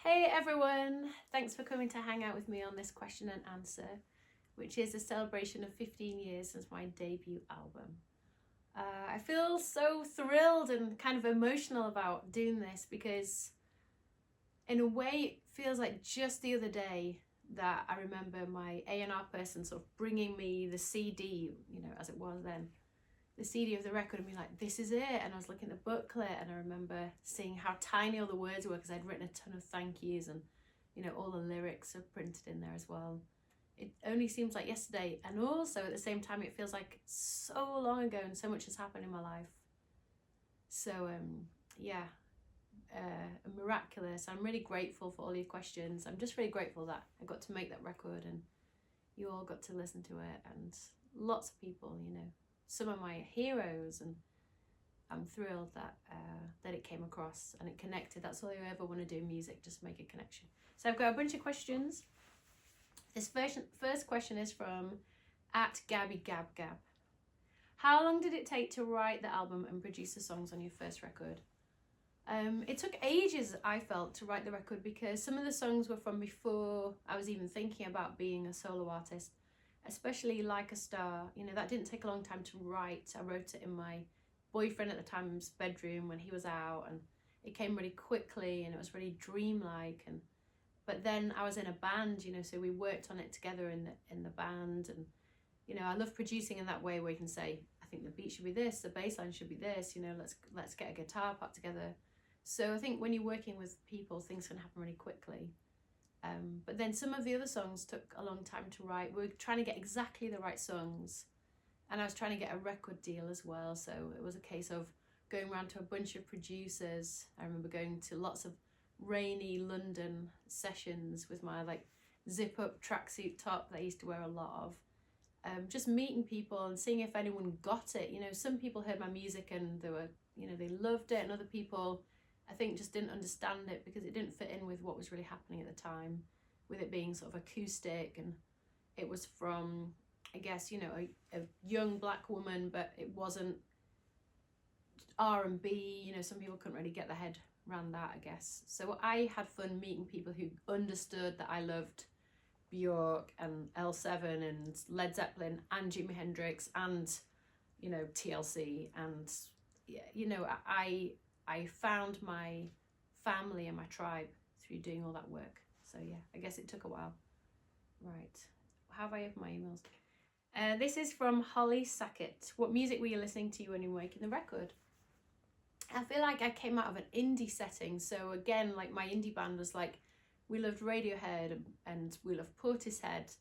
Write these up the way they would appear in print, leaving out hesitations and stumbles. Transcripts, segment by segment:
Hey everyone, thanks for coming to hang out with me on this question and answer, which is a celebration of 15 years since my debut album. I feel so thrilled and kind of emotional about doing this because in a way it feels like just the other day that I remember my A&R person sort of bringing me the CD, as it was then, the CD of the record and being like, this is it. And I was looking at the booklet and I remember seeing how tiny all the words were because I'd written a ton of thank yous and, all the lyrics are printed in there as well. It only seems like yesterday, and also at the same time it feels like so long ago and so much has happened in my life. So miraculous. I'm really grateful for all your questions. I'm just really grateful that I got to make that record and you all got to listen to it, and lots of people, some of my heroes, and I'm thrilled that it came across and it connected. That's all I ever want to do in music, just make a connection. So I've got a bunch of questions. This first question is from @GabbyGabGab. How long did it take to write the album and produce the songs on your first record? It took ages, I felt, to write the record because some of the songs were from before I was even thinking about being a solo artist, especially Like a Star. That didn't take a long time to write. I wrote it in my boyfriend at the time's bedroom when he was out, and it came really quickly and it was really dreamlike. But then I was in a band, so we worked on it together in the band, and I love producing in that way where you can say, I think the beat should be this, the bass line should be this, let's get a guitar part together. So I think when you're working with people, things can happen really quickly. But then some of the other songs took a long time to write. We were trying to get exactly the right songs, and I was trying to get a record deal as well. So it was a case of going around to a bunch of producers. I remember going to lots of rainy London sessions with my zip up tracksuit top that I used to wear a lot of. Just meeting people and seeing if anyone got it. Some people heard my music and they were, they loved it, and other people I think just didn't understand it because it didn't fit in with what was really happening at the time, with it being sort of acoustic, and it was from, I guess, a young black woman, but it wasn't R&B. Some people couldn't really get their head around that, I guess. So I had fun meeting people who understood that I loved Bjork and L7 and Led Zeppelin and Jimi Hendrix and TLC, and I found my family and my tribe through doing all that work. So yeah, I guess it took a while. Right, how have I opened my emails? This is from Holly Sackett. What music were you listening to when you were making the record? I feel like I came out of an indie setting. So again, like my indie band was we loved Radiohead and we loved Portishead,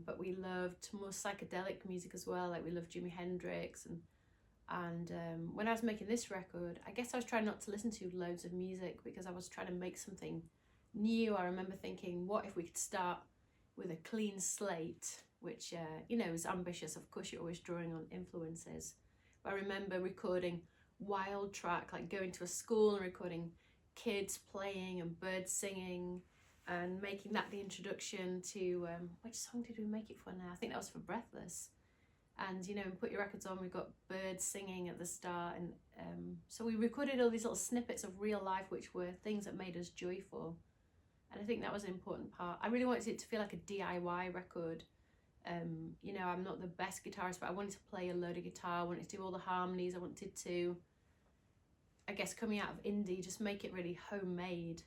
but we loved more psychedelic music as well. We loved Jimi Hendrix, and when I was making this record, I guess I was trying not to listen to loads of music because I was trying to make something new. I remember thinking, what if we could start with a clean slate, which is ambitious. Of course, you're always drawing on influences. But I remember recording wild track, going to a school and recording kids playing and birds singing, and making that the introduction to which song did we make it for now? I think that was for Breathless. And Put Your Records On, we got birds singing at the start, and so we recorded all these little snippets of real life, which were things that made us joyful. And I think that was an important part. I really wanted it to feel like a DIY record. I'm not the best guitarist, but I wanted to play a load of guitar, I wanted to do all the harmonies, I wanted to, I guess, coming out of indie, just make it really homemade.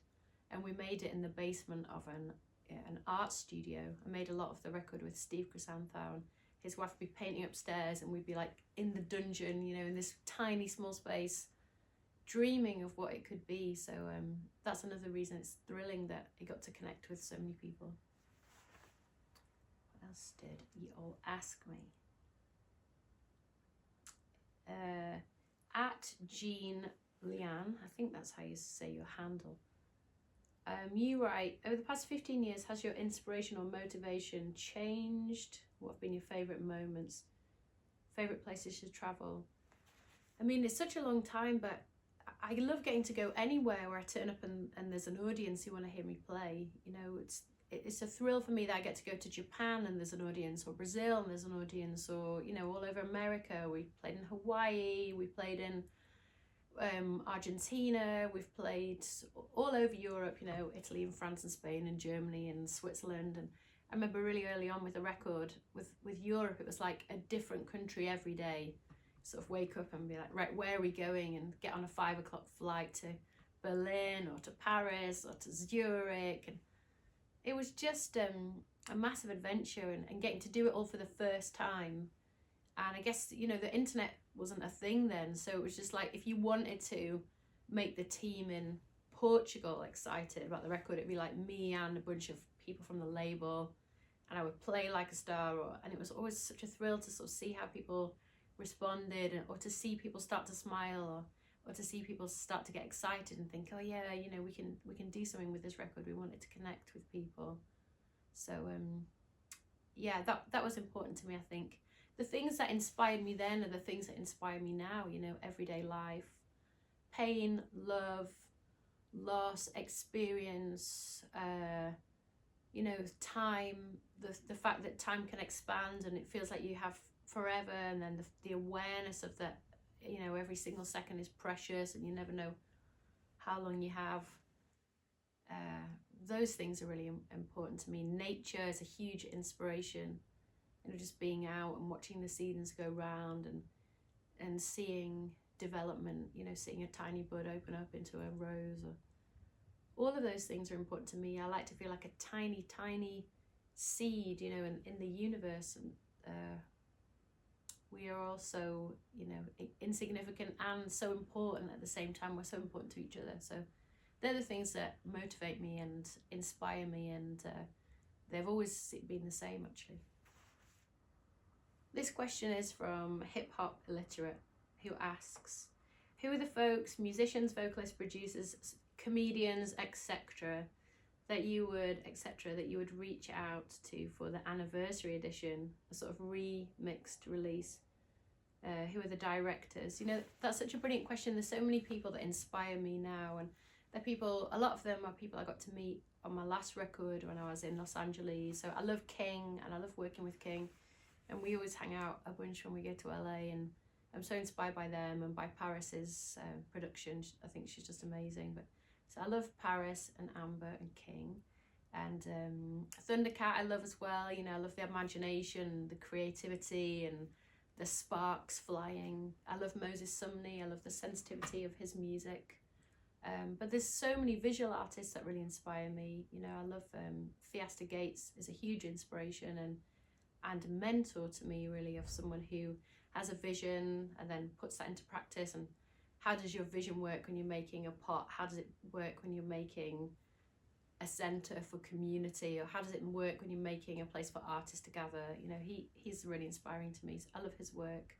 And we made it in the basement of an art studio. I made a lot of the record with Steve Chrisanthou, and his wife would be painting upstairs and we'd be in the dungeon, in this tiny small space, dreaming of what it could be. So that's another reason it's thrilling that it got to connect with so many people. What else did you all ask me? @Jean Leanne, I think that's how you say your handle. You write, over the past 15 years, has your inspiration or motivation changed? What have been your favourite moments? Favourite places to travel? I mean, it's such a long time, but I love getting to go anywhere where I turn up and there's an audience who want to hear me play. It's a thrill for me that I get to go to Japan and there's an audience, or Brazil and there's an audience, or all over America. We played in Hawaii, we played in Argentina, we've played all over Europe, you know, Italy and France and Spain and Germany and Switzerland. And I remember really early on with the record, with Europe, it was like a different country every day. Sort of wake up and be like, right, where are we going? And get on a 5 o'clock flight to Berlin or to Paris or to Zurich. And it was just a massive adventure, and getting to do it all for the first time. And I guess, you know, the internet wasn't a thing then, so it was just like, if you wanted to make the team in Portugal excited about the record, it'd be like me and a bunch of people from the label, and I would play like a star, and it was always such a thrill to sort of see how people responded, or to see people start to smile, or to see people start to get excited and think, oh yeah, you know, we can do something with this record. We wanted to connect with people. So yeah, that was important to me. I think the things that inspired me then are the things that inspire me now, you know, everyday life, pain, love, loss, experience, you know, time, the fact that time can expand and it feels like you have forever, and then the awareness of that, you know, every single second is precious and you never know how long you have. Those things are really important to me. Nature is a huge inspiration. You know, just being out and watching the seasons go round, and seeing development, you know, seeing a tiny bud open up into a rose, or all of those things are important to me. I like to feel like a tiny, tiny seed, you know, in the universe, and we are also, you know, insignificant and so important at the same time. We're so important to each other. So they're the things that motivate me and inspire me, and they've always been the same, actually. This question is from Hip Hop Illiterate, who asks, who are the folks, musicians, vocalists, producers, comedians, etc., that you would reach out to for the anniversary edition, a sort of remixed release? Who are the directors? You know, that's such a brilliant question. There's so many people that inspire me now, and they're people, a lot of them are people I got to meet on my last record when I was in Los Angeles. So I love King, and I love working with King, and we always hang out a bunch when we go to LA, and I'm so inspired by them and by Paris's production. I think she's just amazing. But so I love Paris and Amber and King, and Thundercat I love as well. You know, I love the imagination, the creativity, and the sparks flying. I love Moses Sumney. I love the sensitivity of his music. But there's so many visual artists that really inspire me. You know, I love Fiesta Gates is a huge inspiration and a mentor to me, really, of someone who has a vision and then puts that into practice. And how does your vision work when you're making a pot? How does it work when you're making a centre for community? Or how does it work when you're making a place for artists to gather? You know, he's really inspiring to me. So I love his work.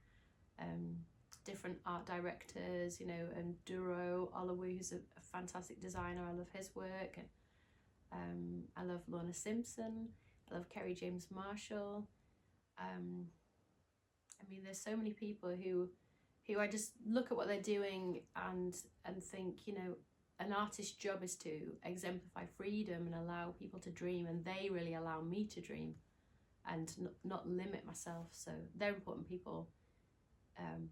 Different art directors, you know, and Duro Olawu, who's a fantastic designer. I love his work. I love Lorna Simpson. I love Kerry James Marshall. I mean, there's so many people who I just look at what they're doing and think, you know, an artist's job is to exemplify freedom and allow people to dream, and they really allow me to dream and not limit myself. So they're important people.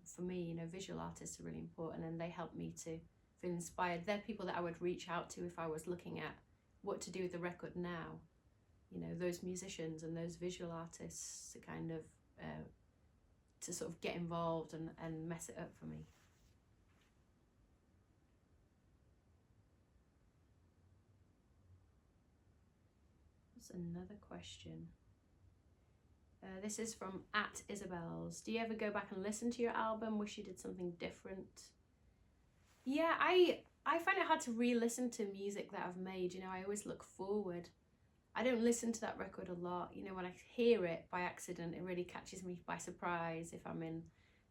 For me, you know, visual artists are really important, and they help me to feel inspired. They're people that I would reach out to if I was looking at what to do with the record now. You know, those musicians and those visual artists to kind of to sort of get involved and mess it up for me. That's another question. This is from @Isabel's. Do you ever go back and listen to your album? Wish you did something different? Yeah, I find it hard to re-listen to music that I've made. You know, I always look forward. I don't listen to that record a lot. You know, when I hear it by accident, it really catches me by surprise if I'm in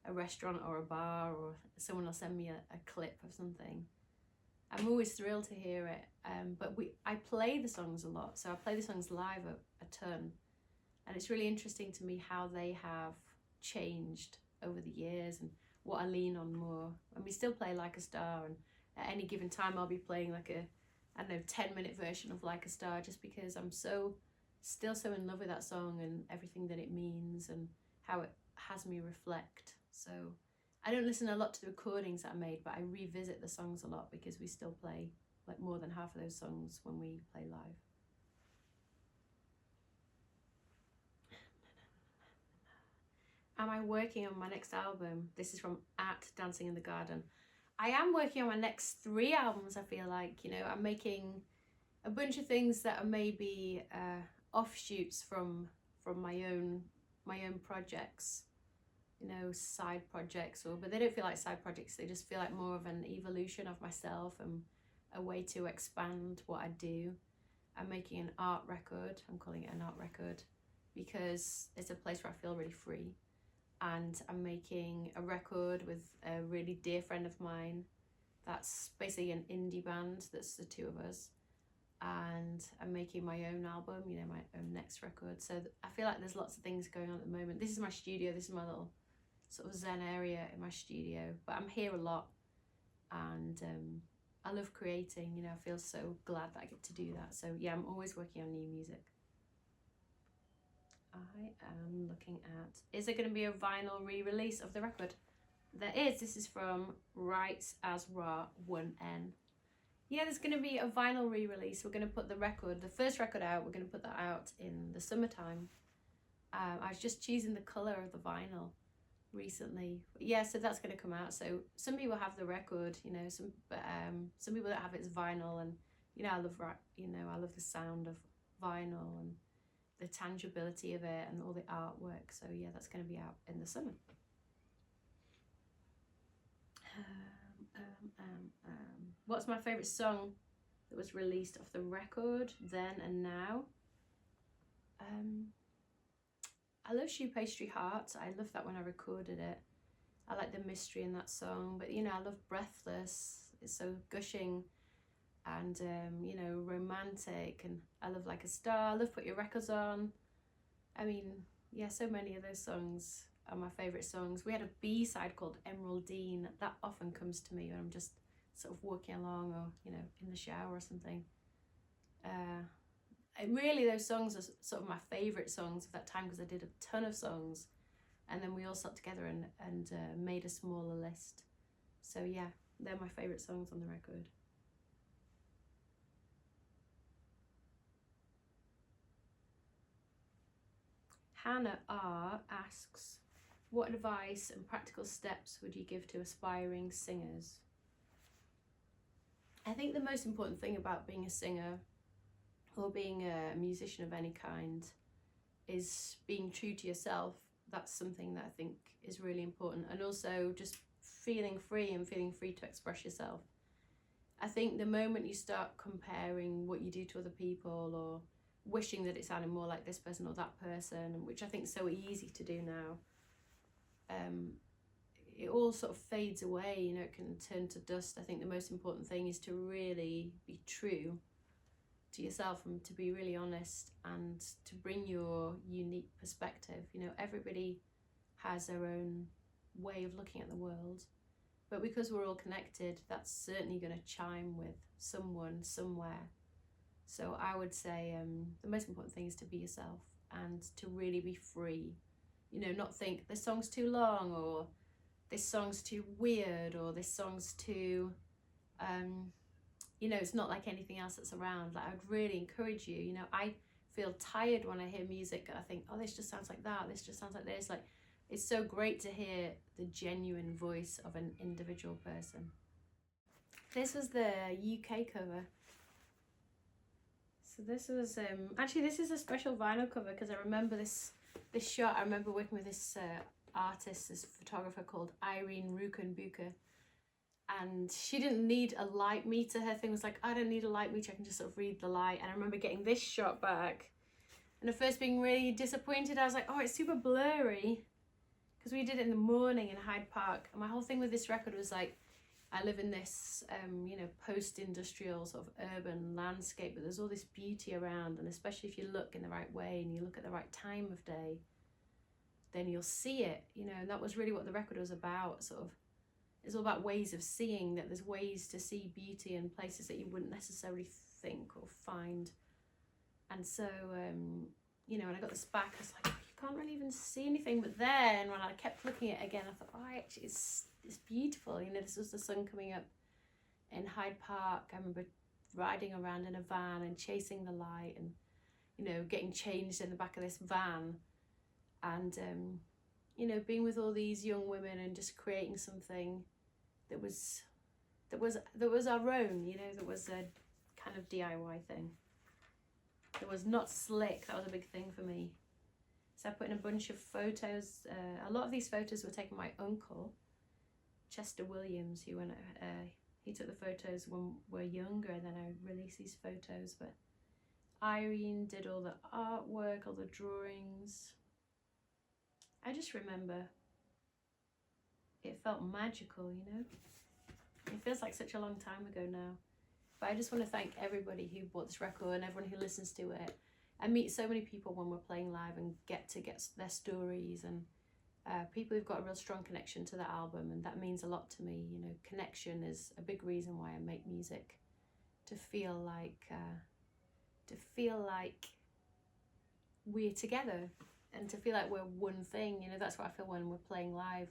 a restaurant or a bar, or someone will send me a clip of something. I'm always thrilled to hear it. But I play the songs a lot. So I play the songs live a ton. And it's really interesting to me how they have changed over the years and what I lean on more. And we still play Like a Star, and at any given time I'll be playing like a, I don't know, 10-minute version of Like a Star, just because I'm still so in love with that song and everything that it means and how it has me reflect. So I don't listen a lot to the recordings that I made, but I revisit the songs a lot because we still play like more than half of those songs when we play live. Am I working on my next album? This is from @Dancing in the Garden. I am working on my next 3 albums, I feel like. You know, I'm making a bunch of things that are maybe offshoots from my own projects, you know, side projects, but they don't feel like side projects. They just feel like more of an evolution of myself and a way to expand what I do. I'm making an art record. I'm calling it an art record because it's a place where I feel really free. And I'm making a record with a really dear friend of mine. That's basically an indie band. That's the 2 of us. And I'm making my own album, you know, my own next record. So I feel like there's lots of things going on at the moment. This is my studio. This is my little sort of zen area in my studio. But I'm here a lot. And I love creating, you know, I feel so glad that I get to do that. So yeah, I'm always working on new music. I am looking at, is there going to be a vinyl re-release of the record? There is. This is from Writes as Ra 1N. Yeah, there's going to be a vinyl re-release. We're going to put the first record out, we're going to put that out in the summertime. I was just choosing the colour of the vinyl recently. Yeah, so that's going to come out. So some people have the record, you know, some people don't have it as vinyl, and you know, I love the sound of vinyl and the tangibility of it and all the artwork. So yeah, that's going to be out in the summer. What's my favourite song that was released off the record then and now? I love Shoe Pastry Heart. I loved that when I recorded it. I like the mystery in that song, but you know, I love Breathless. It's so gushing and you know, romantic, and I love Like a Star. I love Put Your Records On. I mean, yeah, so many of those songs are my favourite songs. We had a B-side called Emeraldine. That often comes to me when I'm just sort of walking along, or you know, in the shower or something. Really, those songs are sort of my favourite songs of that time, because I did a ton of songs, and then we all sat together and made a smaller list. So yeah, they're my favourite songs on the record. Hannah R asks, what advice and practical steps would you give to aspiring singers? I think the most important thing about being a singer or being a musician of any kind is being true to yourself. That's something that I think is really important. And also just feeling free and feeling free to express yourself. I think the moment you start comparing what you do to other people, or wishing that it sounded more like this person or that person, which I think is so easy to do now, it all sort of fades away, you know, it can turn to dust. I think the most important thing is to really be true to yourself and to be really honest and to bring your unique perspective. You know, everybody has their own way of looking at the world, but because we're all connected, that's certainly going to chime with someone somewhere. So I would say the most important thing is to be yourself and to really be free. You know, not think this song's too long, or this song's too weird, or this song's too, you know, it's not like anything else that's around. Like, I'd really encourage you, you know, I feel tired when I hear music and I think, oh, this just sounds like that, this just sounds like this. Like, it's so great to hear the genuine voice of an individual person. This was the UK cover. So this was, actually this is a special vinyl cover, because I remember this shot. I remember working with this artist, this photographer called Irene Rukenbuker, and she didn't need a light meter. Her thing was like, I don't need a light meter, I can just sort of read the light. And I remember getting this shot back and at first being really disappointed. I was like, oh, it's super blurry, because we did it in the morning in Hyde Park. And my whole thing with this record was like, I live in this, you know, post-industrial sort of urban landscape, but there's all this beauty around, and especially if you look in the right way and you look at the right time of day, then you'll see it, you know. And that was really what the record was about. Sort of, it's all about ways of seeing, that there's ways to see beauty in places that you wouldn't necessarily think or find. And so, you know, when I got this back, I was like, oh, you can't really even see anything. But then when I kept looking at it again, I thought, oh, actually, it's beautiful. You know, this was the sun coming up in Hyde Park. I remember riding around in a van and chasing the light, and you know, getting changed in the back of this van, and you know, being with all these young women and just creating something that was our own. You know, that was a kind of DIY thing. It was not slick. That was a big thing for me. So I put in a bunch of photos. A lot of these photos were taken by my uncle, Chester Williams, who went. He took the photos when we were younger, and then I released these photos. But Irene did all the artwork, all the drawings. I just remember it felt magical, you know. It feels like such a long time ago now. But I just want to thank everybody who bought this record and everyone who listens to it. I meet so many people when we're playing live and get their stories, and people who've got a real strong connection to the album, and that means a lot to me. You know, connection is a big reason why I make music, to feel like we're together, and to feel like we're one thing. You know, that's what I feel when we're playing live,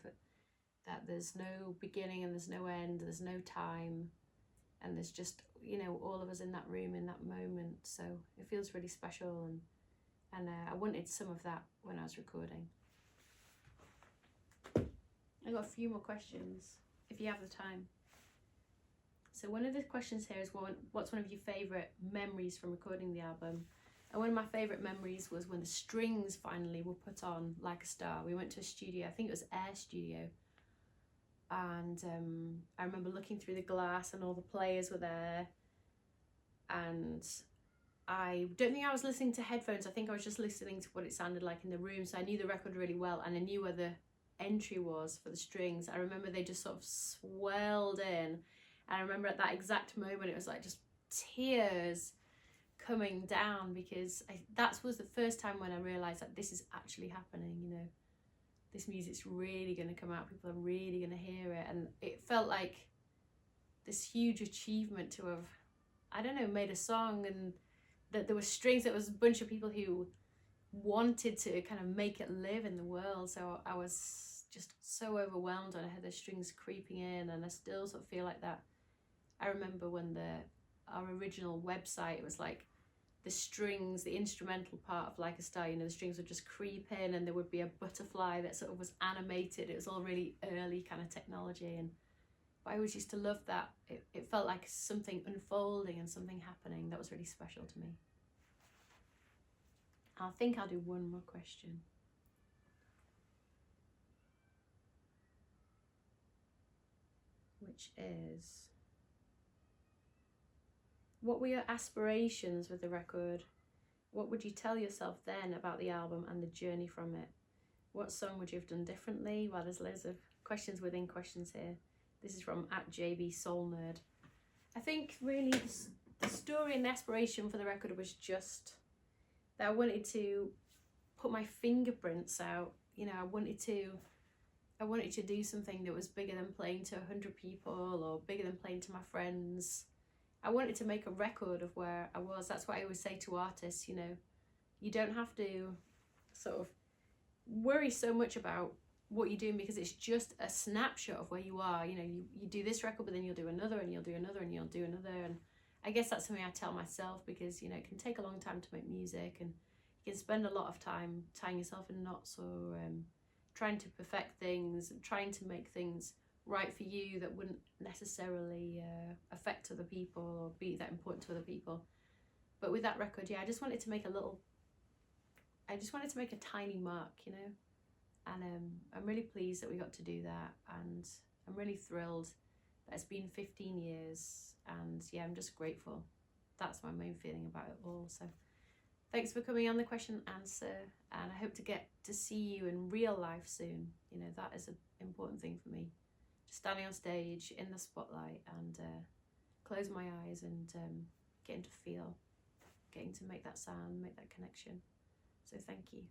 that there's no beginning and there's no end, there's no time, and there's just, you know, all of us in that room in that moment. So it feels really special, and I wanted some of that when I was recording. I got a few more questions if you have the time. So one of the questions here is, what's one of your favourite memories from recording the album? And one of my favourite memories was when the strings finally were put on Like a Star. We went to a studio, I think it was Air Studio, and I remember looking through the glass and all the players were there, and I don't think I was listening to headphones. I think I was just listening to what it sounded like in the room, so I knew the record really well, and I knew where the entry was for the strings. I remember they just sort of swelled in, and I remember at that exact moment it was like just tears coming down, because that was the first time when I realised that this is actually happening. You know, this music's really going to come out, people are really going to hear it, and it felt like this huge achievement to have, I don't know, made a song, and that there were strings, there was a bunch of people who wanted to kind of make it live in the world. So I was just so overwhelmed when I had the strings creeping in, and I still sort of feel like that. I remember when our original website, it was like the strings, the instrumental part of Like a Star, you know, the strings would just creep in and there would be a butterfly that sort of was animated. It was all really early kind of technology, and I always used to love that. It felt like something unfolding and something happening that was really special to me. I think I'll do one more question. Which is, what were your aspirations with the record? What would you tell yourself then about the album and the journey from it? What song would you have done differently? Well, there's loads of questions within questions here. This is from @JBSoulNerd. I think really the story and the aspiration for the record was just that I wanted to put my fingerprints out. You know, I wanted to do something that was bigger than playing to 100 people or bigger than playing to my friends. I wanted to make a record of where I was. That's what I always say to artists, you know, you don't have to sort of worry so much about what you're doing, because it's just a snapshot of where you are. You know, you do this record, but then you'll do another, and you'll do another, and you'll do another. And I guess that's something I tell myself, because, you know, it can take a long time to make music, and you can spend a lot of time tying yourself in knots, or trying to perfect things and trying to make things right for you that wouldn't necessarily affect other people or be that important to other people. But with that record, yeah, I just wanted to make a tiny mark, you know, and I'm really pleased that we got to do that, and I'm really thrilled that it's been 15 years, and yeah, I'm just grateful. That's my main feeling about it all. So thanks for coming on the question and answer, and I hope to get to see you in real life soon. You know, that is an important thing for me. Just standing on stage in the spotlight and close my eyes and getting to make that sound, make that connection. So thank you.